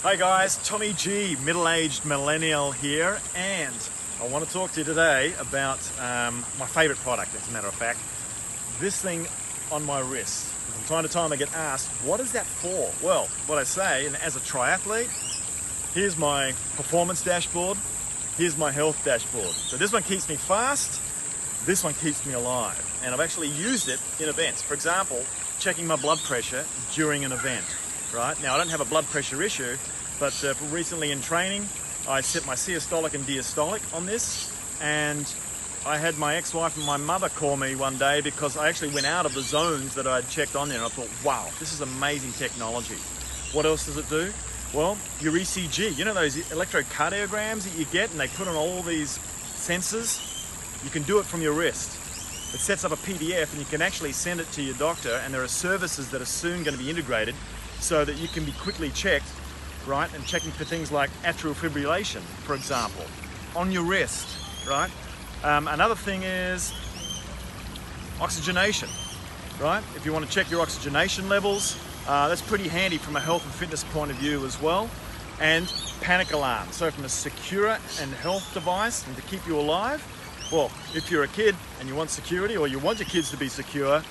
Hi guys, Tommy G, middle-aged millennial here, and I want to talk to you today about my favorite product, as a matter of fact. This thing on my wrist. From time to time I get asked, what is that for? Well, what I say, and as a triathlete, here's my performance dashboard, here's my health dashboard. So this one keeps me fast, this one keeps me alive. And I've actually used it in events. For example, checking my blood pressure during an event. Right? Now I don't have a blood pressure issue, but recently in training, I set my systolic and diastolic on this, and I had my ex-wife and my mother call me one day because I actually went out of the zones that I'd checked on there, and I thought, wow, this is amazing technology. What else does it do? Well, your ECG, you know those electrocardiograms that you get and they put on all these sensors? You can do it from your wrist. It sets up a PDF and you can actually send it to your doctor, and there are services that are soon going to be integrated so that you can be quickly checked, right? And checking for things like atrial fibrillation, for example, on your wrist, right? Another thing is oxygenation, right? If you want to check your oxygenation levels, that's pretty handy from a health and fitness point of view as well. And panic alarm. So from a secure and health device and to keep you alive, well, if you're a kid and you want security, or you want your kids to be secure,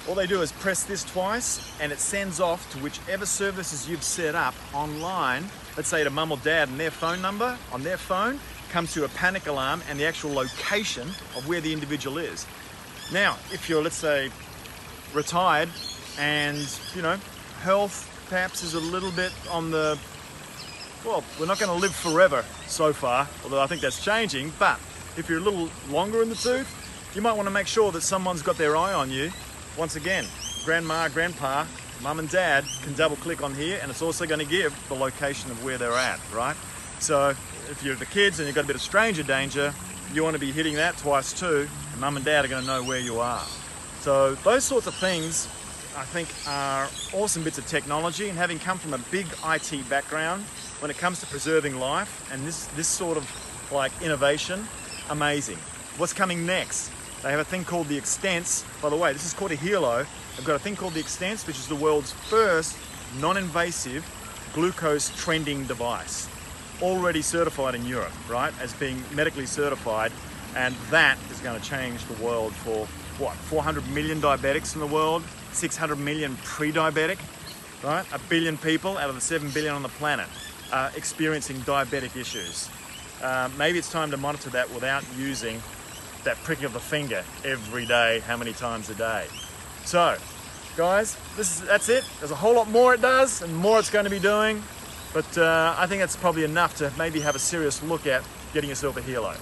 all they do is press this twice and it sends off to whichever services you've set up online. Let's say to mum or dad, and their phone number on their phone comes to a panic alarm and the actual location of where the individual is. Now, if you're, let's say, retired and, you know, health perhaps is a little bit on the, well, we're not going to live forever so far, although I think that's changing, but if you're a little longer in the tooth, you might want to make sure that someone's got their eye on you. Once again, grandma, grandpa, mum and dad can double click on here, and it's also going to give the location of where they're at, right? So if you're the kids and you've got a bit of stranger danger, you want to be hitting that twice too, and mum and dad are going to know where you are. So those sorts of things I think are awesome bits of technology, and having come from a big IT background, when it comes to preserving life and this sort of like innovation, amazing. What's coming next? They have a thing called the Extents. By the way, this is called a Helo. They've got a thing called the Extents, which is the world's first non-invasive glucose trending device. Already certified in Europe, right, as being medically certified. And that is going to change the world for, what, 400 million diabetics in the world, 600 million pre-diabetic, right? 1 billion people out of the 7 billion on the planet are experiencing diabetic issues. Maybe it's time to monitor that without using that pricking of the finger every day, how many times a day. So, guys, that's it. There's a whole lot more it does, and more it's going to be doing, but I think that's probably enough to maybe have a serious look at getting yourself a Helo.